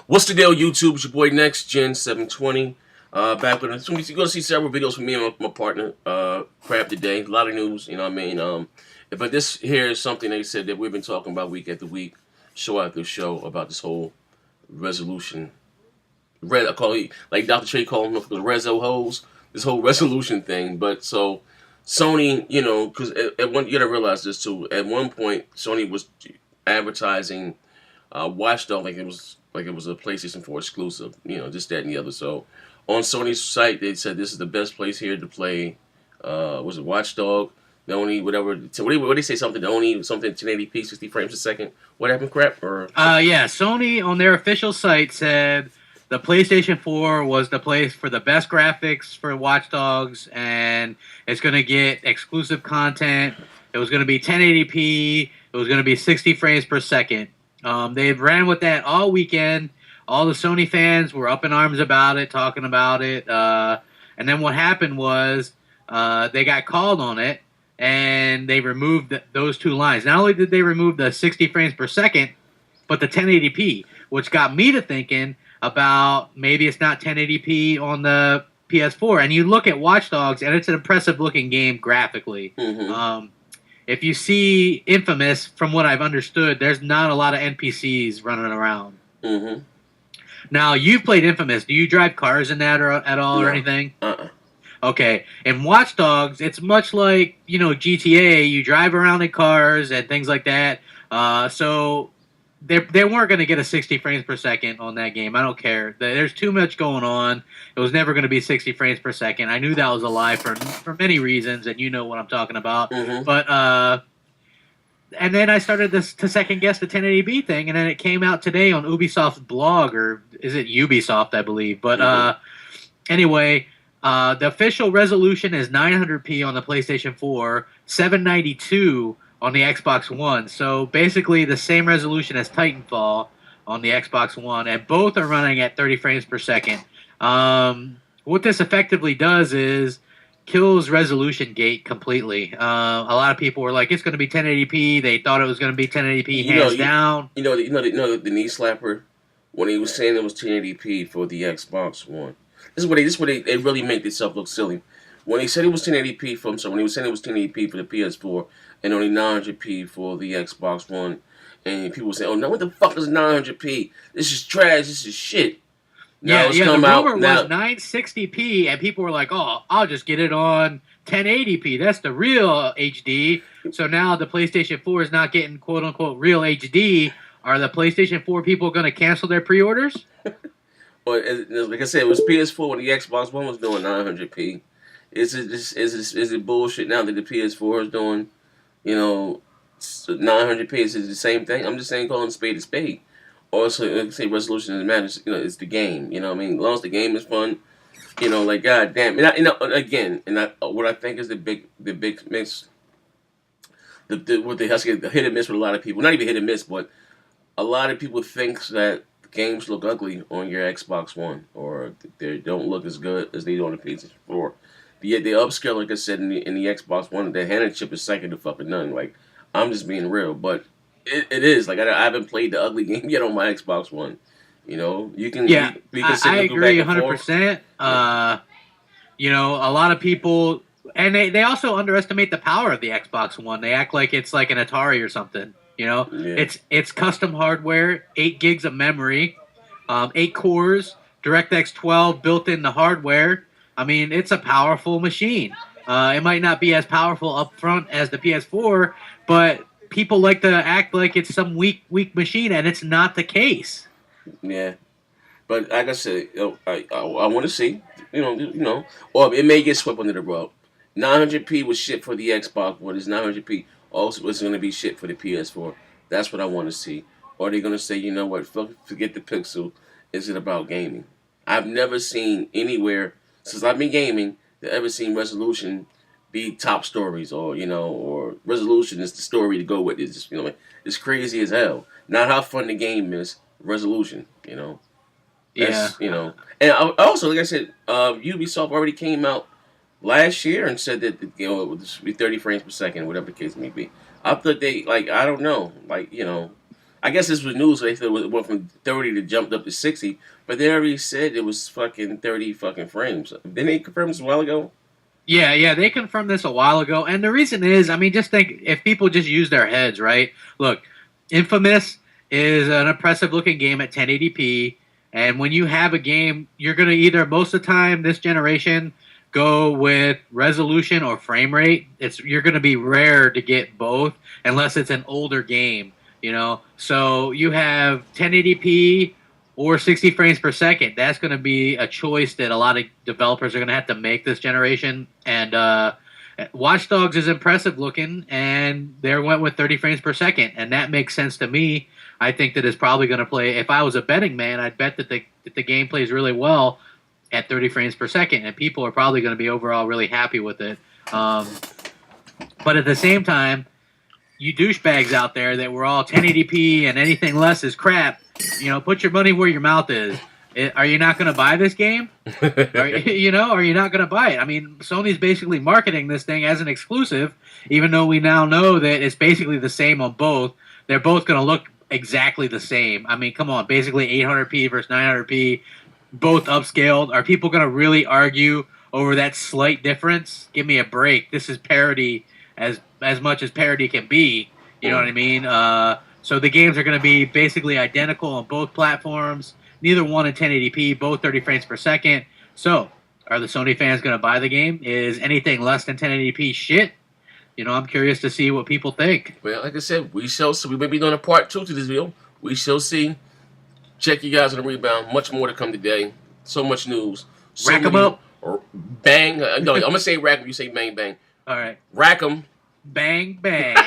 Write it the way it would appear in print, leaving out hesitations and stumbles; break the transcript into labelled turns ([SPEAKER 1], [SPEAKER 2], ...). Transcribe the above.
[SPEAKER 1] What's the deal, YouTube? It's your boy Next Gen 720. Back with you're gonna see several videos from me and my partner, Crab today. A lot of news, you know what I mean? But this here is something they said that we've been talking about week after week, show after show about this whole resolution. I call it like Dr. Trey calling them the reso hoes. This whole resolution thing. But so Sony, because at one you gotta realize this too. At one point, Sony was advertising Watch Dog like it was a PlayStation 4 exclusive, this, that, and the other. So on Sony's site, they said this is the best place here to play. Was it Watch Dog? The only whatever. So what they say something? The only something 1080p, 60 frames a second. What happened? Crap or?
[SPEAKER 2] Yeah. Sony on their official site said the PlayStation 4 was the place for the best graphics for Watch Dogs, and it's going to get exclusive content. It was going to be 1080p. It was going to be 60 frames per second. They ran with that all weekend. All the Sony fans were up in arms about it, talking about it. And then what happened was they got called on it, and they removed those two lines. Not only did they remove the 60 frames per second, but the 1080p, which got me to thinking about maybe it's not 1080p on the PS4. And you look at Watch Dogs, and it's an impressive-looking game graphically.
[SPEAKER 1] Mm-hmm.
[SPEAKER 2] If you see Infamous, from what I've understood, there's not a lot of NPCs running around.
[SPEAKER 1] Mm-hmm.
[SPEAKER 2] Now, you've played Infamous. Do you drive cars in that at all or anything? Okay. In Watch Dogs, it's much like, GTA. You drive around in cars and things like that. So they weren't going to get a 60 frames per second on that game. I don't care. There's too much going on. It was never going to be 60 frames per second. I knew that was a lie for many reasons, and you know what I'm talking about.
[SPEAKER 1] Mm-hmm.
[SPEAKER 2] But and then I started to second guess the 1080p thing, and then it came out today on Ubisoft's blog, or is it Ubisoft, I believe. But anyway, the official resolution is 900p on the PlayStation 4, 792 on the Xbox One. So basically the same resolution as Titanfall on the Xbox One, and both are running at 30 frames per second. What this effectively does is kills resolution gate completely. A lot of people were like, it's going to be 1080p. They thought it was going to be 1080p hands down.
[SPEAKER 1] The knee slapper when he was saying it was 1080p for the Xbox One. This is what they really make themselves look silly. When he said it was 1080p when he was saying it was 1080p for the PS4 and only 900p for the Xbox One, and people say, "Oh, no, what the fuck is 900p? This is trash. This is shit."
[SPEAKER 2] Now the rumor was 960p, and people were like, "Oh, I'll just get it on 1080p. That's the real HD." So now the PlayStation 4 is not getting quote unquote real HD. Are the PlayStation 4 people going to cancel their pre-orders?
[SPEAKER 1] But like I said, it was PS4 when the Xbox One was doing 900p. Is it bullshit now that the PS4 is doing, 900p? Is it the same thing? I'm just saying, calling spade a spade. Also, say resolution doesn't matter. It's the game. You know what I mean? As long as the game is fun, like goddamn. What I think is the big miss, the hit and miss with a lot of people. Not even hit and miss, but a lot of people think that games look ugly on your Xbox One, or they don't look as good as they do on the PlayStation 4. Yet they upscale, like I said, in the Xbox One. The hand chip is second to fucking none. Like, I'm just being real, but it is. Like, I haven't played the ugly game yet on my Xbox One. You can.
[SPEAKER 2] Yeah,
[SPEAKER 1] we can
[SPEAKER 2] I agree 100%. A lot of people, and they also underestimate the power of the Xbox One. They act like it's like an Atari or something.
[SPEAKER 1] Yeah.
[SPEAKER 2] It's custom hardware, 8 gigs of memory, 8 cores, DirectX 12 built in the hardware. I mean, it's a powerful machine. It might not be as powerful up front as the PS4, but people like to act like it's some weak machine, and it's not the case.
[SPEAKER 1] Yeah, but like I said, I want to see, or it may get swept under the rug. 900p was shit for the Xbox, but it's 900p also is going to be shit for the PS4. That's what I want to see. Or are they going to say, you know what, forget the pixel, is it about gaming? I've never seen anywhere since I've been gaming that ever seen resolution be top stories, or or resolution is the story to go with. It's just, it's crazy as hell. Not how fun the game is, resolution. That's,
[SPEAKER 2] Yeah.
[SPEAKER 1] And also, like I said, Ubisoft already came out last year and said that it would be 30 frames per second, whatever the case may be. I thought I don't know, I guess this was news. So they said it went from 30 to jumped up to 60, but they already said it was fucking 30 fucking frames. Didn't they confirm this a while ago?
[SPEAKER 2] Yeah, they confirmed this a while ago, and the reason is, I mean, just think if people just use their heads, right? Look, Infamous is an impressive looking game at 1080p, and when you have a game, you're gonna either most of the time this generation go with resolution or frame rate. You're gonna be rare to get both unless it's an older game, you know. So you have 1080p or 60 frames per second. That's going to be a choice that a lot of developers are going to have to make this generation. And Watch Dogs is impressive looking, and they went with 30 frames per second, and that makes sense to me. I think that it's probably going to play. If I was a betting man, I'd bet that the game plays really well at 30 frames per second, and people are probably going to be overall really happy with it. But at the same time, you douchebags out there that were all 1080p and anything less is crap, you know, put your money where your mouth is. Are you not going to buy this game? Are you not going to buy it? I mean, Sony's basically marketing this thing as an exclusive, even though we now know that it's basically the same on both. They're both going to look exactly the same. I mean, come on, basically 800p versus 900p, both upscaled. Are people going to really argue over that slight difference? Give me a break. This is parody as much as parody can be. You know what I mean? So the games are going to be basically identical on both platforms. Neither one in 1080p, both 30 frames per second. So, are the Sony fans going to buy the game? Is anything less than 1080p shit? You know, I'm curious to see what people think.
[SPEAKER 1] Well, like I said, we shall see. We may be doing a part 2 to this video. We shall see. Check you guys on the rebound. Much more to come today. So much news. So
[SPEAKER 2] Rack 'em up.
[SPEAKER 1] Bang. No, I'm going to say rack 'em. You say bang, bang.
[SPEAKER 2] All right.
[SPEAKER 1] Rack 'em.
[SPEAKER 2] Bang, bang.